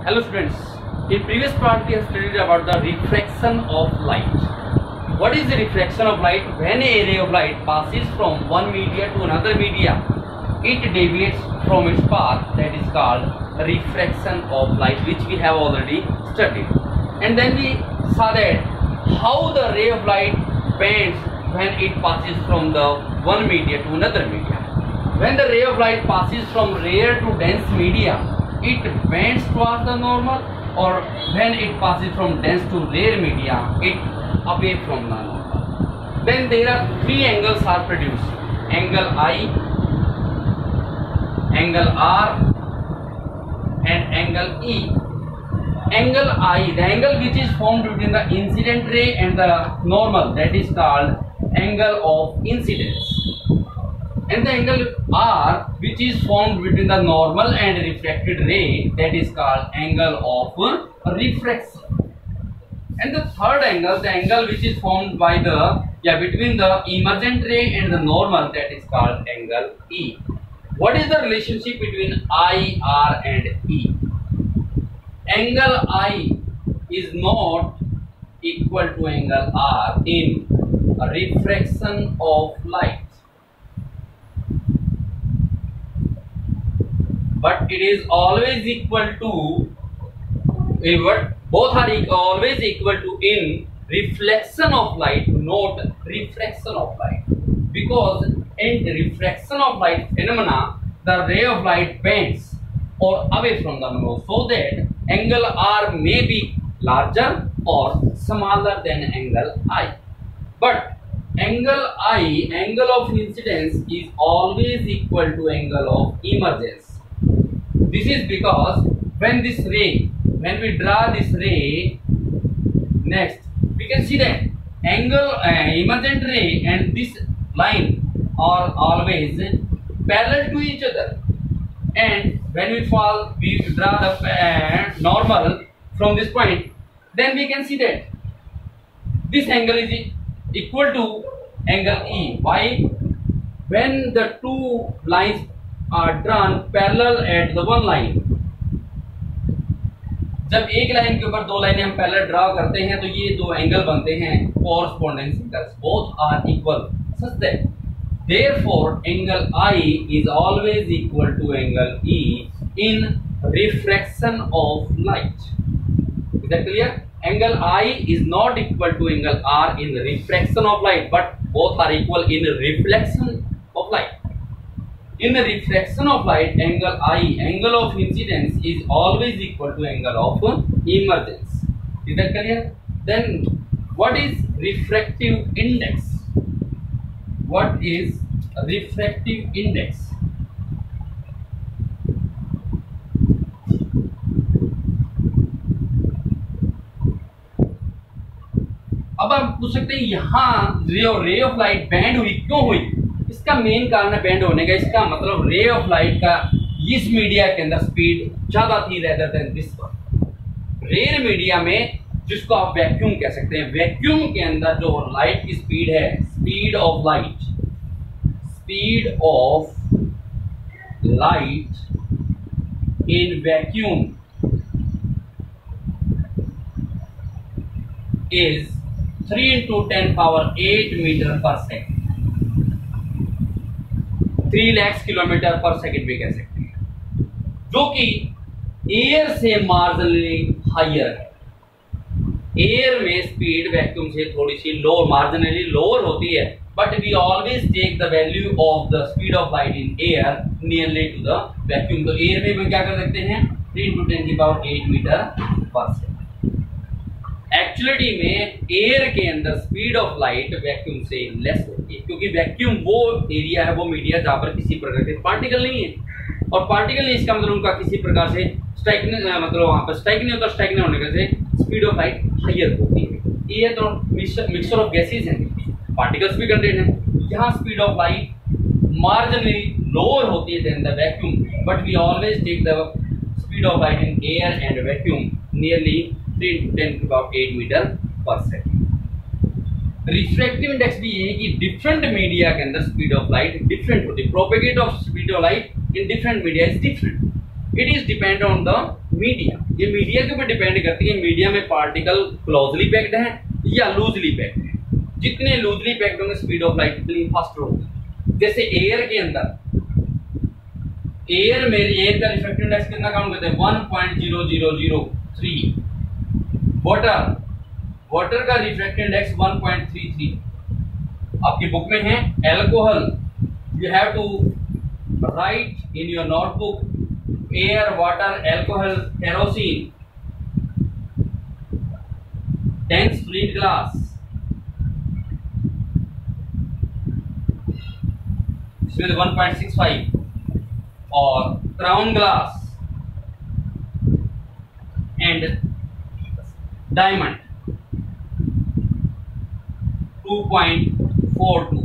Hello students, in previous part we have studied about the refraction of light. What is the refraction of light? When a ray of light passes from one media to another media, it deviates from its path. That is called refraction of light, which we have already studied. And then we saw that how the ray of light bends when it passes from the one media to another media. When the ray of light passes from rare to dense media, it bends towards the normal, or when it passes from dense to rare media, it away from the normal. Then there are three angles are produced: angle I, angle R, and angle E. Angle I, the angle which is formed between the incident ray and the normal, that is called angle of incidence. And the angle R, which is formed between the normal and refracted ray, that is called angle of refraction. And the third angle, the angle which is formed by between the emergent ray and the normal, that is called angle E. What is the relationship between I, R and E? Angle I is not equal to angle R in refraction of light, but it is always equal to both are always equal to in reflection of light, not refraction of light, because in refraction of light phenomena the ray of light bends or away from the normal, so that angle R may be larger or smaller than angle I. But angle I, angle of incidence, is always equal to angle of emergence. This is because when we draw this ray, next we can see that angle emergent ray and this line are always parallel to each other, and when we draw the normal from this point, then we can see that this angle is equal to angle E. Why? When the two lines are drawn parallel at the one line, जब एक line के ऊपर दो लाइनें हम parallel draw करते हैं तो ये दो एंगल बनते हैं corresponding angles. Both are equal such that therefore angle I is always equal to angle E in refraction of light. Is that clear? Angle I is not equal to angle R in refraction of light, but both are equal in reflection of light. In the refraction of light, angle I, angle of incidence, is always equal to angle of emergence. Is that clear? Then what is refractive index? What is refractive index? अब आप पूछ सकते हैं यहाँ रे of light band हुई, क्यों हुई? इसका मेन कारण है बैंड होने का, इसका मतलब रे ऑफ लाइट का इस मीडिया के अंदर स्पीड ज्यादा थी rather than this one. Rare media में, जिसको आप वैक्यूम कह सकते हैं, वैक्यूम के अंदर जो लाइट की स्पीड है, speed of light in vacuum is 3 into 10 power 8 metre per second, 3 lakh kilometre per second भी कह सकते हैं, जो कि एयर से मार्जिनली हायर है। एयर में स्पीड वैक्यूम से थोड़ी सी लोअर, मार्जिनली लोअर होती है, but we always take the value of the speed of light in air nearly to the vacuum. तो एयर में हम क्या कर सकते हैं, 3 into 10 की power 8 metre per second. Actuality में एयर के अंदर स्पीड ऑफ लाइट वैक्यूम से लेस होती है, क्योंकि वैक्यूम वो एरिया है, वो मीडिया जहाँ पर किसी प्रकार के पार्टिकल नहीं है, और पार्टिकल नहीं इसका मतलब उनका किसी प्रकार से स्ट्राइक मतलब वहाँ पर स्ट्राइक नहीं होता, स्ट्राइक नहीं होने से स्पीड ऑफ लाइट हायर होती है। एयर तो मिक्सचर ऑफ गैसेज हैं, पार्टिकल्स भी कंटेन है, यहाँ speed of light marginally lower होती है than the vacuum, but we always take the speed of light in air and vacuum nearly 3 into 10 की power 8 metre per second. Refractive index भी ये है कि डिफरेंट मीडिया के अंदर स्पीड ऑफ लाइट डिफरेंट होती है, propagate of speed of light in different media is different. It is depend on the media. ये मीडिया के ऊपर डिपेंड करती है, मीडिया में पार्टिकल क्लोजली पैक्ड है या लूजली पैक्ड है। जितने लूजली पैक्ड होंगे स्पीड ऑफ लाइट उतनी फास्टर होगी। जैसे एयर के अंदर, एयर का रिफ्रैक्टिव इंडेक्स कितना काउंट करते हैं 1.0003। वाटर का रिफ्रैक्टिव इंडेक्स 1.33। आपकी बुक में है alcohol, you have to write in your notebook air, water, alcohol, kerosene, dense fluid glass, इसमें 1.65, और crown glass and diamond 2.42.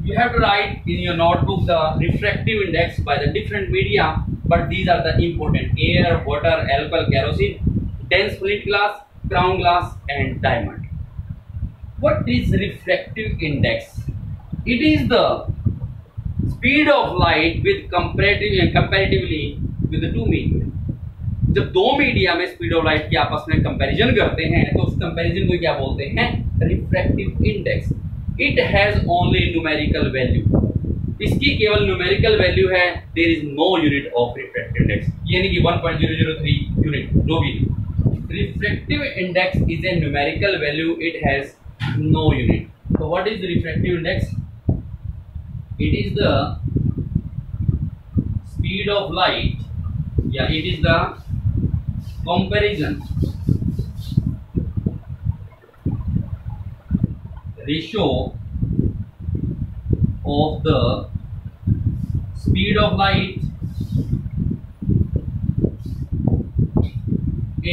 You have to write in your notebook the refractive index by the different media, but these are the important: air, water, alcohol, kerosene, dense fluid glass, crown glass, and diamond. What is refractive index? It is the speed of light with comparatively with the two media. जब दो media में speed of light की आपस में comparison करते हैं तो उस कंपैरिजन को क्या बोलते हैं? Refractive index. It has only numerical value, इसकी केवल न्यूमेरिकल वैल्यू है, there is no unit of refractive index, यानी कि 1.003 यूनिट जो भी। Refractive index is a numerical value, it has no unit. तो what is refractive index? It is the speed of light या it is the comparison ratio of the speed of light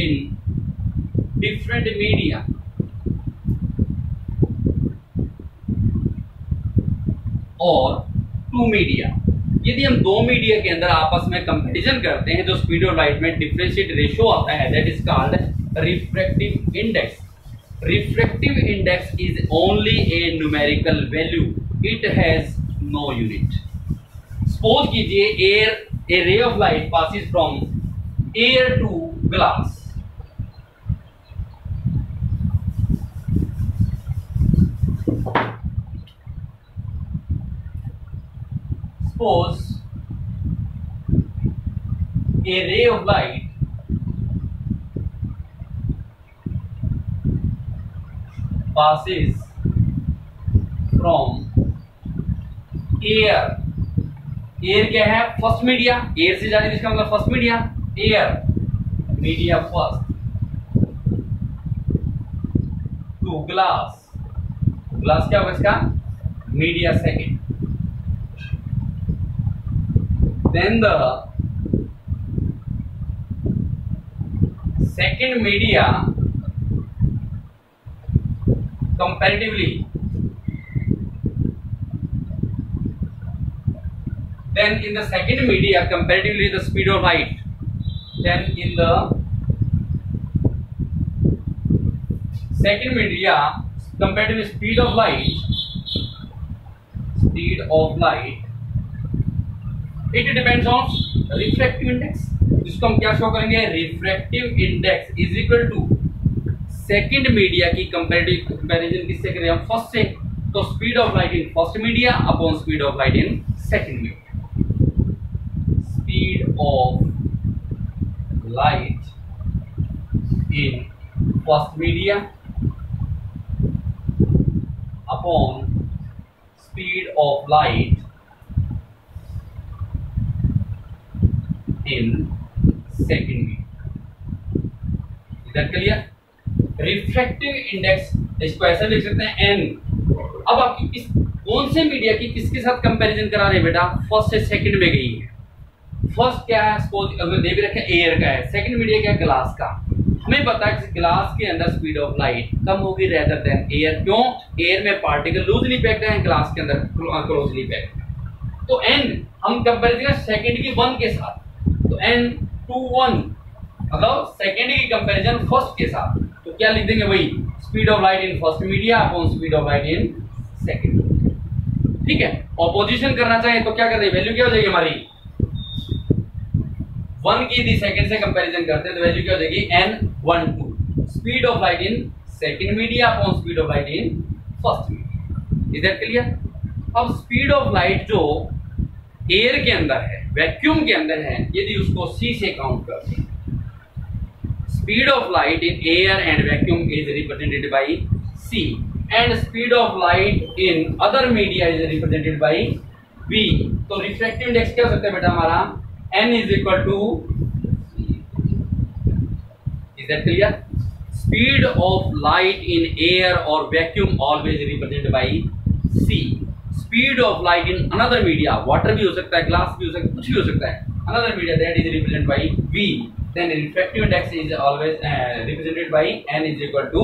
in different media और two media। यदि हम दो media के अंदर आपस में कंपैरिजन करते हैं जो स्पीड ऑफ लाइट में डिफरेंशिएट रेशियो आता है, that is called refractive index. Refractive index is only a numerical value, it has no unit. Suppose कीजिए a ray of light passes from air to glass. Suppose a ray of light passes from air। Air क्या है? First media. Air से जाने इसका मतलब first media, air media first, to glass. Glass क्या होगा इसका? Media second. Then the second media comparatively, then in the second media comparatively the speed of light, then in the second media comparatively speed of light it depends on refractive index, जिसको हम क्या show करेंगे? Refractive index is equal to second media की comparison किससे करें हम? First से। तो speed of light in first media upon speed of light in second media. Speed of light in first media upon speed of light in second media। इधर clear? Refractive index इसको ऐसा लिख सकते हैं n। अब आपकी किस कौन से मीडिया की किसके साथ कंपैरिजन करा रहे हैं बेटा? फर्स्ट से सेकंड में गई है। फर्स्ट क्या है? सपोज अगर दे भी रखे एयर का है, सेकंड मीडिया क्या है? ग्लास का। हमें पता है कि ग्लास के अंदर स्पीड ऑफ लाइट कम होगी रेदर देन एयर। क्यों? एयर में पार्टिकल लूजली पैक्ड है, ग्लास के अंदर क्लोजली पैक्ड। तो n हम कंपैरिजन सेकंड की 1 के साथ, तो n to 1 मतलब सेकेंड की कंपैरिजन फर्स्ट के साथ। तो क्या लिख देंगे भाई? Speed of light in first media upon speed of light in second. ठीक है। ऑपोजिशन करना चाहे तो क्या कर दे? वैल्यू क्या हो जाएगी हमारी? 1 की यदि सेकंड से कंपैरिजन करते हैं तो वैल्यू क्या हो जाएगी n12 speed of light in second media upon speed of light in first media. Is that clear? अब स्पीड ऑफ लाइट जो एयर के अंदर है, वैक्यूम के अंदर है, यदि उसको c से काउंट करते हैं, speed of light in air and vacuum is represented by c and speed of light in other media is represented by v। तो रिफ्रैक्टिव इंडेक्स क्या हो सकता है बेटा हमारा n is equal to, is that clear? Speed of light in air और vacuum always represented by c। Speed of light in another media, water भी हो सकता है, ग्लास भी हो सकता है, कुछ भी हो सकता है, another media that is represented by v, then refractive index is always represented by n is equal to,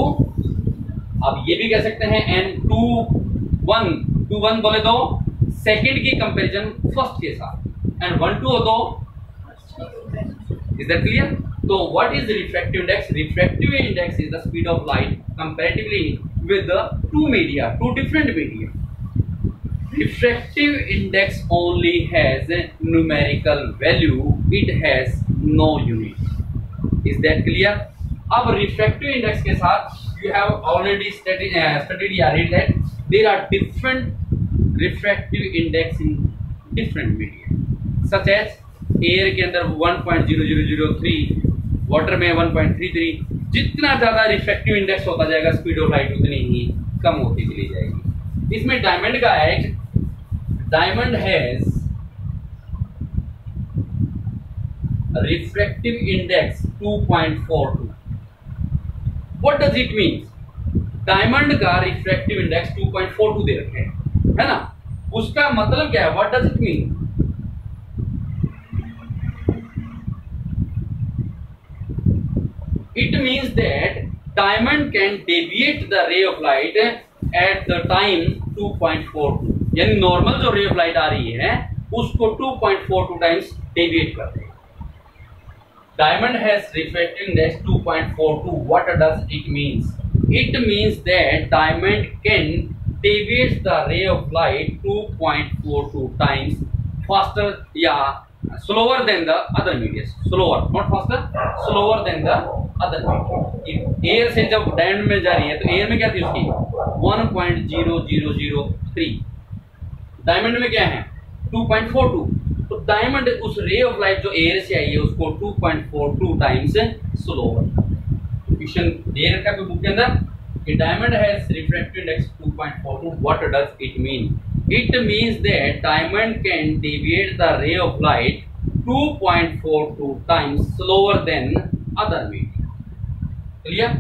अब ये भी कह सकते हैं n21 बोले तो सेकंड की कंपैरिजन फर्स्ट के साथ एंड 1 2 हो तो, इज दैट क्लियर? तो what is refractive index? Refractive index is the speed of light comparatively with the two media, two different media. Refractive index only has a numerical value, it has no unit. Is that clear? अब refractive index के साथ you have already studied या read that there are different refractive index in different media, such as air के अंदर 1.0003, water में 1.33। जितना ज्यादा refractive index होता जाएगा स्पीड ऑफ लाइट उतनी ही कम होती चली जाएगी। इसमें डायमंड का है, diamond has refractive index 2.42। What does it mean? Diamond का रिफ्रैक्टिव इंडेक्स 2.42 दे रखे हैं, है ना? उसका मतलब क्या है? What does it mean? It means that diamond can deviate the ray of light at the time 2.42, यानी नॉर्मल जो रे ऑफ लाइट आ रही है उसको 2.42 टाइम्स डेविएट कर देगा। Diamond has refractive index 2.42। What does it means? It means that diamond can deviate the ray of light 2.42 times faster या slower than the other media, slower not faster, slower than the other media। Air से जब diamond में जा रही है तो air में क्या थी उसकी 1.0003, डायमंड में क्या है 2.42। तो डायमंड उस रे ऑफ लाइट जो एयर से आई है उसको 2.42 टाइम्स स्लोवर। क्वेश्चन दे रखा है बुक के अंदर कि diamond has refractive index 2.42। What does it mean? It means that diamond can deviate the ray of light 2.42 times slower than other media। Clear?